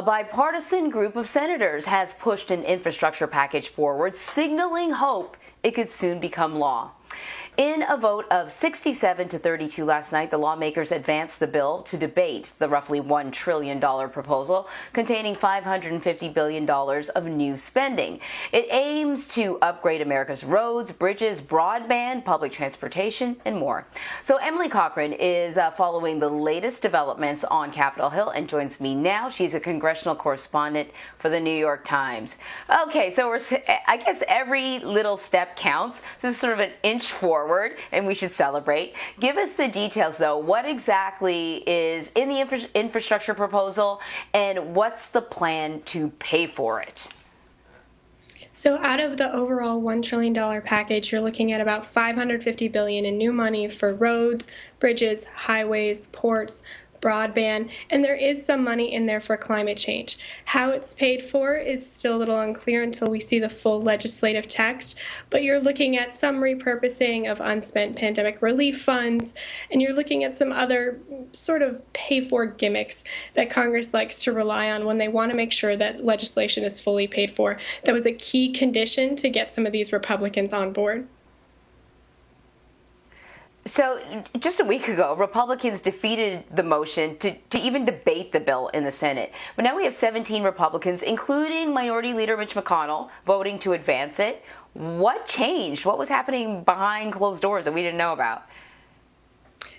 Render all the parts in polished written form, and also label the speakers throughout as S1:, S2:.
S1: bipartisan group of senators has pushed an infrastructure package forward, signaling hope it could soon become law. In a vote of 67 to 32 last night, the lawmakers advanced the bill to debate the roughly $1 trillion proposal containing $550 billion of new spending. It aims to upgrade America's roads, bridges, broadband, public transportation, and more. So Emily Cochrane is following the latest developments on Capitol Hill and joins me now. She's a congressional correspondent for the New York Times. Okay, so I guess every little step counts. So this is sort of an inch forward, and we should celebrate. Give us the details, though. What exactly is in the infrastructure proposal, and what's the plan to pay for it?
S2: So out of the overall $1 trillion package, you're looking at about $550 billion in new money for roads, bridges, highways, ports, broadband, and there is some money in there for climate change. How it's paid for is still a little unclear until we see the full legislative text, but you're looking at some repurposing of unspent pandemic relief funds, and you're looking at some other sort of pay-for gimmicks that Congress likes to rely on when they want to make sure that legislation is fully paid for. That was a key condition to get some of these Republicans on board.
S1: So just a week ago, Republicans defeated the motion to even debate the bill in the Senate. But now we have 17 Republicans, including Minority Leader Mitch McConnell, voting to advance it. What changed? What was happening behind closed doors that we didn't know about?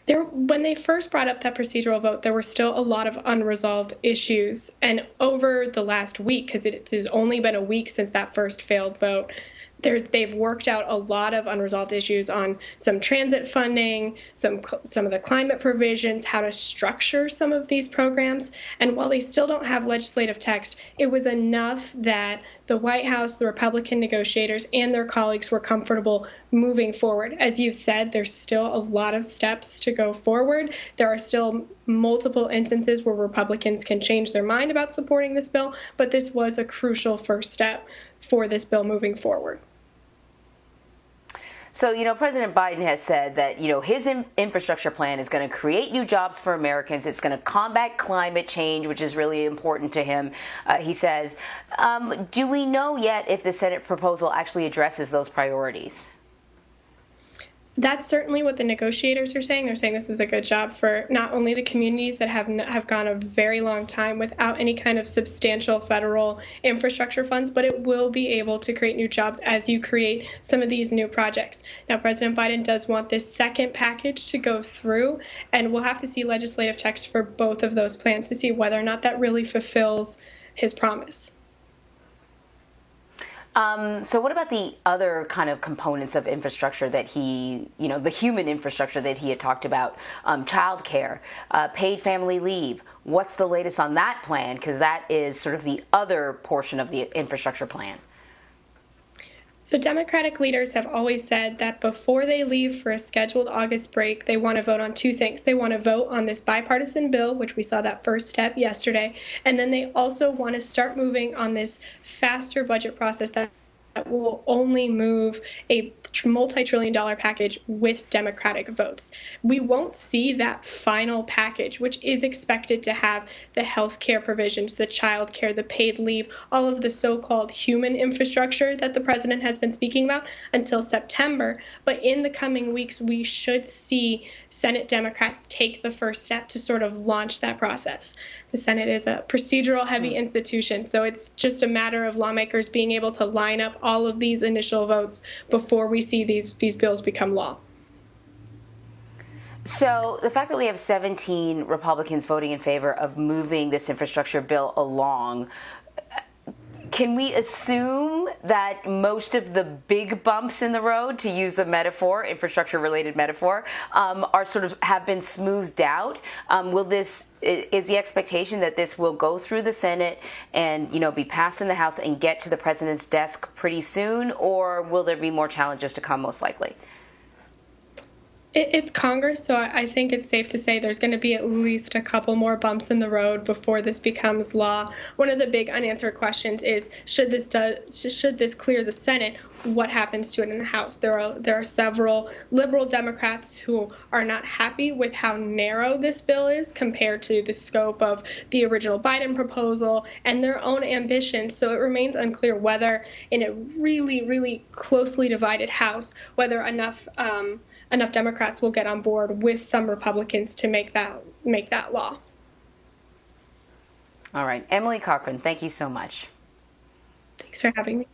S2: When they first brought up that procedural vote, there were still a lot of unresolved issues. And over the last week, because it has only been a week since that first failed vote, they've worked out a lot of unresolved issues on some transit funding, some of the climate provisions, how to structure some of these programs. And while they still don't have legislative text, it was enough that the White House, the Republican negotiators, and their colleagues were comfortable moving forward. As you've said, there's still a lot of steps to go forward. There are still multiple instances where Republicans can change their mind about supporting this bill, but this was a crucial first step for this bill moving forward.
S1: So, President Biden has said that, his infrastructure plan is going to create new jobs for Americans. It's going to combat climate change, which is really important to him, he says. Do we know yet if the Senate proposal actually addresses those priorities?
S2: That's certainly what the negotiators are saying. They're saying this is a good job for not only the communities that have gone a very long time without any kind of substantial federal infrastructure funds, but it will be able to create new jobs as you create some of these new projects. Now, President Biden does want this second package to go through, and we'll have to see legislative text for both of those plans to see whether or not that really fulfills his promise.
S1: So what about the other kind of components of infrastructure that he, the human infrastructure that he had talked about, childcare, paid family leave? What's the latest on that plan? Because that is sort of the other portion of the infrastructure plan.
S2: So Democratic leaders have always said that before they leave for a scheduled August break, they want to vote on two things. They want to vote on this bipartisan bill, which we saw that first step yesterday, and then they also want to start moving on this faster budget process that will only move a multi-trillion-dollar package with Democratic votes. We won't see that final package, which is expected to have the health care provisions, the child care, the paid leave, all of the so-called human infrastructure that the president has been speaking about until September. But in the coming weeks, we should see Senate Democrats take the first step to sort of launch that process. The Senate is a procedural-heavy institution, so it's just a matter of lawmakers being able to line up all of these initial votes before we see these bills become law.
S1: So the fact that we have 17 Republicans voting in favor of moving this infrastructure bill along, can we assume that most of the big bumps in the road, to use the metaphor, infrastructure-related metaphor, are sort of have been smoothed out? Is the expectation that this will go through the Senate and, be passed in the House and get to the president's desk pretty soon, or will there be more challenges to come, most likely?
S2: It's Congress, so I think it's safe to say there's going to be at least a couple more bumps in the road before this becomes law. One of the big unanswered questions is, should this clear the Senate? what happens to it in the House. There are several liberal Democrats who are not happy with how narrow this bill is compared to the scope of the original Biden proposal and their own ambitions. So it remains unclear whether, in a really, really closely divided House, whether enough Democrats will get on board with some Republicans to make that law.
S1: All right, Emily Cochrane, thank you so much.
S2: Thanks for having me.